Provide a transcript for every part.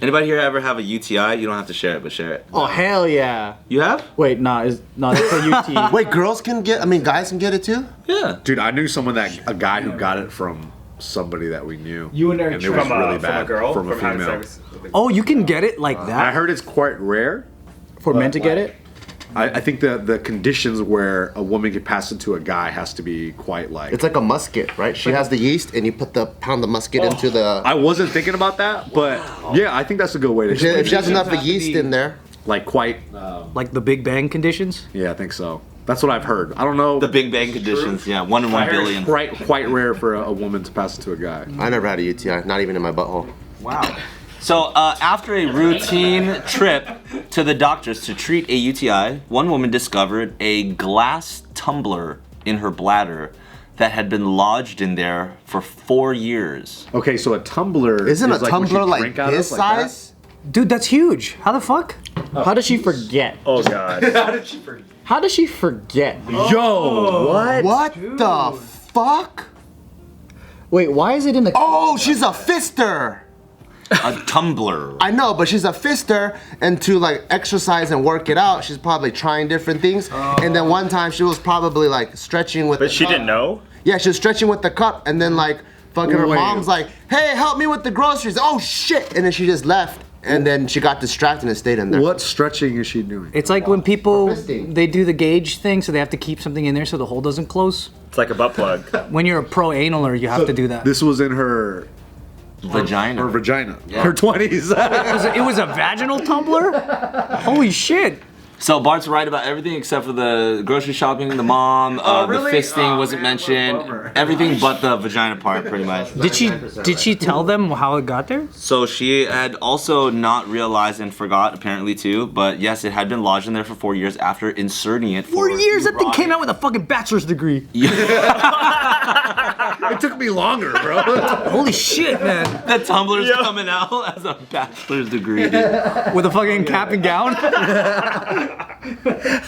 Anybody here ever have a UTI? You don't have to share it, but share it. Oh hell yeah! You have? Wait, that's a UTI. Wait, guys can get it too? Yeah. Dude, I knew a guy who got it from somebody that we knew. You and it was really bad. From a girl? From a having female. sex with a girl? Oh, you can get it like that? I heard it's quite rare. For men to get it? I think the conditions where a woman can pass it to a guy has to be quite like. It's like a musket, right? She has the yeast, and you pound the musket into the. I wasn't thinking about that, but yeah, I think that's a good way to. If she has enough of yeast in there, like quite. Like the Big Bang conditions? Yeah, I think so. That's what I've heard. I don't know. The Big Bang conditions, yeah, 1 in 1 billion. Quite rare for a woman to pass it to a guy. I never had a UTI, not even in my butthole. Wow. So after a routine trip to the doctors to treat a UTI, one woman discovered a glass tumbler in her bladder that had been lodged in there for 4 years. Okay, so a tumbler Isn't a like tumbler like this size? Dude, that's huge. How the fuck? How does she forget? Oh god. How does she forget? Yo, what? What the fuck? Wait, why is it in the... Oh, she's a fister. A tumbler. I know, but she's a fister, and to like exercise and work it out, she's probably trying different things. And then one time she was probably like stretching with. But she didn't know? Yeah, she was stretching with the cup, and then like fucking her mom's like, "Hey, help me with the groceries." Oh shit! And then she just left, and then she got distracted and stayed in there. What stretching is she doing? It's like when people, fisting. they do the gauge thing, so they have to keep something in there so the hole doesn't close. It's like a butt plug. When you're a pro-analer, you have to do that. This was in her Vagina. her vagina. Yeah. Her 20s. It was a vaginal tumbler? Holy shit. So Bart's right about everything except for the grocery shopping, the mom, the fisting wasn't mentioned. Everything but the vagina part, pretty much. Did she tell them how it got there? So she had also not realized and forgot, apparently too. But yes, it had been lodged in there for 4 years after inserting it. 4 years? That thing came out with a fucking bachelor's degree. It took me longer, bro. Holy shit, man. The tumbler's coming out as a bachelor's degree, dude. With a fucking cap and gown?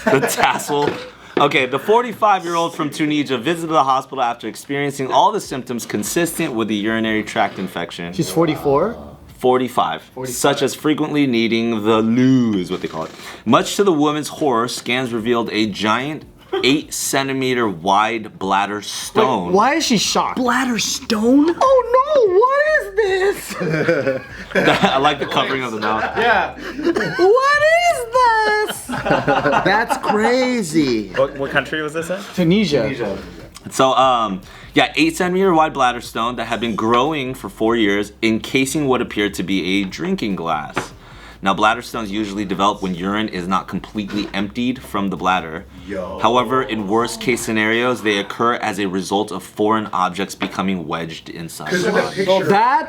The tassel. Okay, the 45-year-old from Tunisia visited the hospital after experiencing all the symptoms consistent with the urinary tract infection. She's 44? 45, such as frequently needing the loo is what they call it. Much to the woman's horror, scans revealed a giant 8-centimeter wide bladder stone. Why is she shocked? Bladder stone? Oh no! What is this? I like the covering of the mouth. Yeah. What is this? That's crazy. What country was this in? Tunisia. So, 8-centimeter wide bladder stone that had been growing for 4 years, encasing what appeared to be a drinking glass. Now, bladder stones usually develop when urine is not completely emptied from the bladder. However, in worst case scenarios, they occur as a result of foreign objects becoming wedged inside the body. So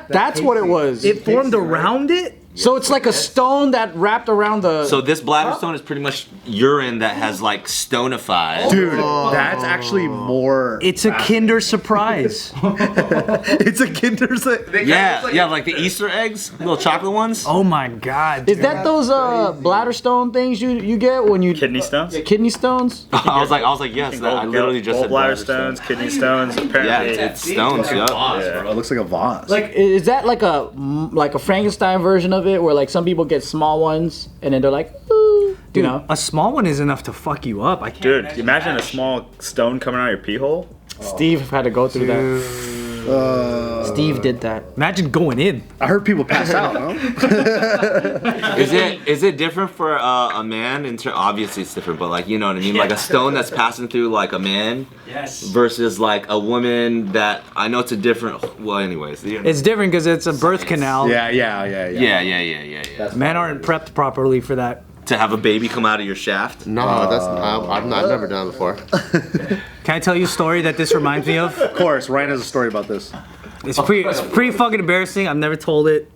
that's what it was. It formed around it? So it's like a stone that wrapped around the... So this bladder stone is pretty much urine that has like stonified. Dude, that's actually more... It's a Kinder Surprise. It's a Kinder... Yeah, like the Easter eggs, little chocolate ones. Oh my god. Is that those bladder stone things you get when you... Kidney stones? Yeah, kidney stones? I was like, yes, I literally just said bladder stones, kidney stones, apparently. Yeah, it's stones, Bro. yeah. It looks like a vase. Like, is that like a Frankenstein version of it, where like some people get small ones and then they're like, ooh, you know? A small one is enough to fuck you up. I can't. Dude, imagine a small stone coming out of your pee hole. Steve had to go through that. Steve did that. Imagine going in. I heard people pass out, no? Is it different for a man? Obviously it's different, but like, you know what I mean? Like a stone that's passing through like a man versus like a woman that, I know it's a different, well anyways. It's different because it's a birth canal. Yeah. Men aren't prepped properly for that. To have a baby come out of your shaft? No, I've never done it before. Can I tell you a story that this reminds me of? Of course, Ryan has a story about this. It's pretty fucking embarrassing. I've never told it.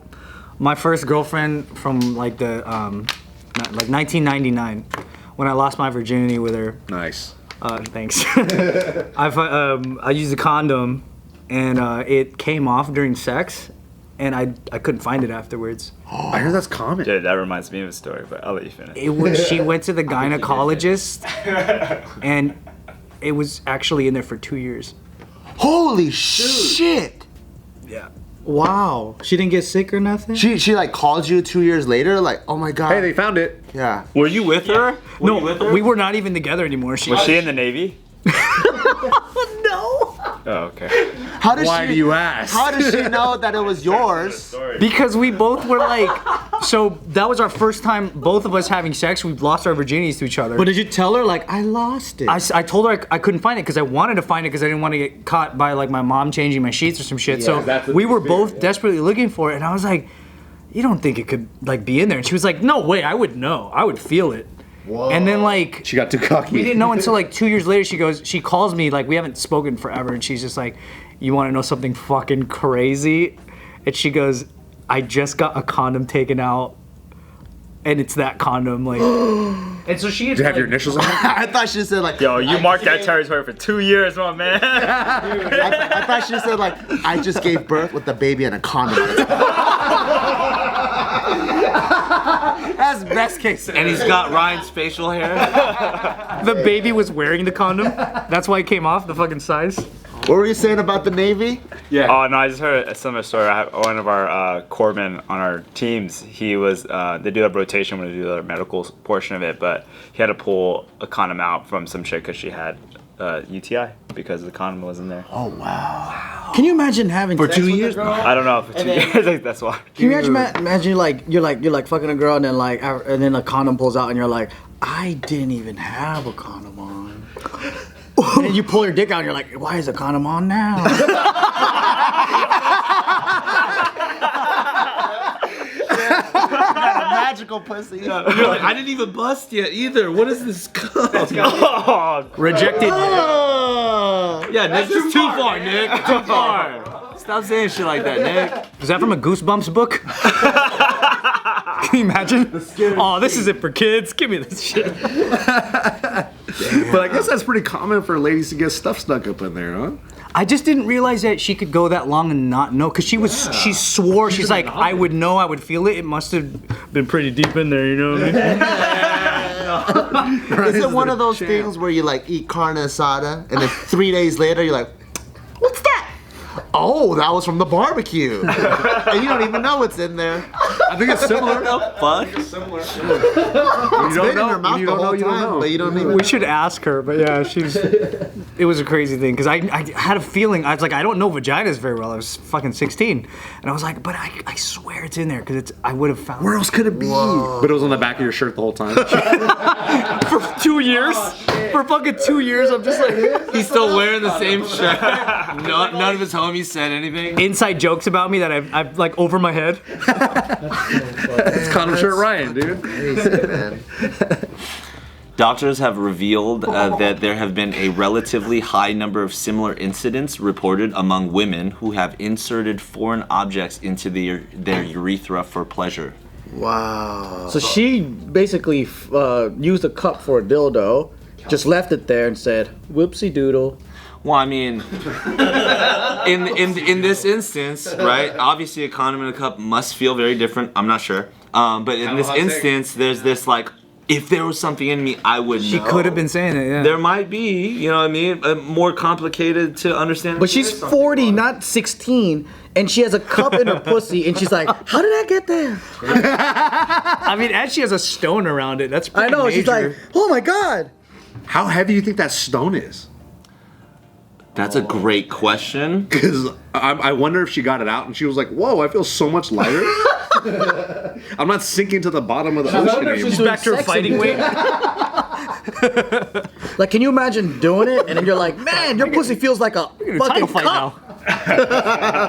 My first girlfriend from like the 1999, when I lost my virginity with her. Nice. Thanks. I used a condom, and it came off during sex, and I couldn't find it afterwards. I hear that's common. Dude, that reminds me of a story, but I'll let you finish. She went to the gynecologist, and it was actually in there for 2 years. Holy shit! Yeah. Wow. She didn't get sick or nothing? She like calls you 2 years later, like, oh my god. Hey, they found it. Yeah. Were you with her? No, we were not even together anymore. Was she in the Navy? No. Oh, okay. How does Why do you ask? How does she know that it was yours? Because we both were like, so that was our first time, both of us having sex. We've lost our virginities to each other. But did you tell her like I lost it? I told her I couldn't find it because I wanted to find it because I didn't want to get caught by like my mom changing my sheets or some shit. So we were both desperately looking for it, and I was like, "You don't think it could like be in there?" And she was like, "No way, I would know. I would feel it." Whoa. And then like She got too cocky. we didn't know until like 2 years later. She calls me, like we haven't spoken forever, and she's just like, "You want to know something fucking crazy?" And she goes, "I just got a condom taken out, and it's that condom." Like, and so she had Did you have your initials on it? I thought she said like, Yo, you marked that territory for 2 years, my man. I thought she said like, I just gave birth with the baby and a condom on its head. That's best case And he's got Ryan's facial hair. The baby was wearing the condom. That's why it came off the fucking size. What were you saying about the Navy? Oh no, I just heard a similar story. I have one of our corpsmen on our teams. He was they do a rotation when they do the medical portion of it, but he had to pull a condom out from some chick because she had UTI because the condom wasn't there. Oh wow. Can you imagine having For sex 2 with years? a girl? I don't know if it's 2 years. Like, that's why. Can you imagine you're like fucking a girl and then and then a condom pulls out and you're like, I didn't even have a condom on. And then you pull your dick out and you're like, why is the condom on now? Magical pussy. You're like, I didn't even bust yet either. What is this cum? Rejected. Yeah, Nick, this is too far, Nick. Too far. Stop saying shit like that, Nick. Is that from a Goosebumps book? Can you imagine? Oh, this is it for kids. Give me this shit. But I guess that's pretty common for ladies to get stuff stuck up in there, huh? I just didn't realize that she could go that long and not know, because she swore, she's like, I would know, I would feel it. It must have been pretty deep in there, you know what I mean? Is it one of those things where you like eat carne asada and then 3 days later you're like, what's that? Oh, that was from the barbecue. And you don't even know what's in there. I think it's similar. Fuck. It's been in her mouth the whole time, but you don't even We should ask her, but yeah, it was a crazy thing, because I had a feeling, I was like, I don't know vaginas very well. I was fucking 16. And I was like, but I swear it's in there, because I would have found Where else could it be? But it was on the back of your shirt the whole time. for 2 years. For fucking 2 years, I'm just like, He's still wearing the same shirt. None of his homies said anything. inside jokes about me that I've like over my head. It's condom shirt Ryan, dude. crazy, man. Doctors have revealed that there have been a relatively high number of similar incidents reported among women who have inserted foreign objects into their urethra for pleasure. Wow. So she basically used a cup for a dildo, just left it there and said, whoopsie doodle. Well, I mean, in this instance, right? Obviously, a condom and a cup must feel very different. I'm not sure, but in this instance, there's this like, if there was something in me, I would know. She could have been saying it, yeah. There might be, you know what I mean, more complicated to understand. But she's 40, not 16, and she has a cup in her pussy, and she's like, how did I get there? I mean, and she has a stone around it. That's pretty I know, she's major. like, oh my God. How heavy do you think that stone is? That's a great question. Because I wonder if she got it out and she was like, whoa, I feel so much lighter. I'm not sinking to the bottom of the ocean anymore. She's back to her fighting weight. Like, can you imagine doing it, and then you're like, man, your pussy feels like a Title fucking fight cup.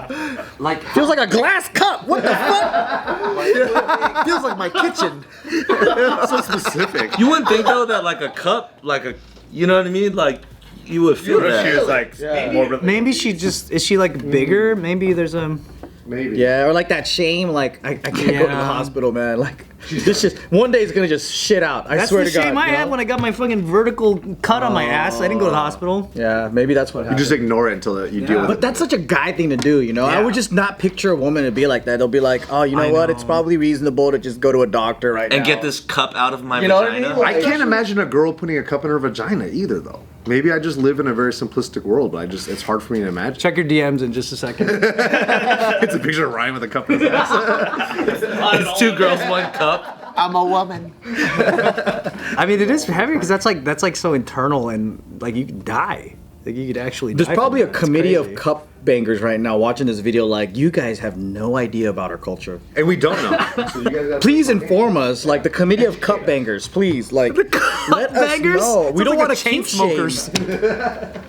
now. Like, Feels like a glass cup. What the fuck? Feels like my kitchen. So specific. you wouldn't think though that like a cup, like a, you know what I mean, like you would feel that. She was like more. Maybe she just, is she like bigger? Maybe there's a... Maybe. Yeah, or like that shame, like I can't go to the Yeah. hospital, man. Like this just one day it's gonna just shit out. I That's swear the to God. shame I you know? had when I got my fucking vertical cut on my ass. I didn't go to the hospital. Yeah, maybe that's what You happened. just ignore it until you deal with But it. that's such a guy thing to do, you know? I Yeah. would just not picture a woman to be like that. They'll be like, oh, you know I what? know. It's probably reasonable to just go to a doctor right now. And get this cup out of my You know what I vagina. mean? I can't imagine a girl putting a cup in her vagina either, though. Maybe I just live in a very simplistic world, but it's hard for me to imagine. Check your DMs in just a second. It's a picture of Ryan with a cup in his ass. It's 2 girls, 1 cup. I'm a woman. I mean, it is heavy because that's like so internal and like you could die. Like you could actually. There's die probably a from that. It's committee of crazy. cup bangers right now watching this video. Like, you guys have no idea about our culture. And we don't know. So you guys gotta- Please inform us. Like the committee of cup bangers, please. Like, let us bangers? know. We Sounds don't like want a to kink Chainsmokers. shame.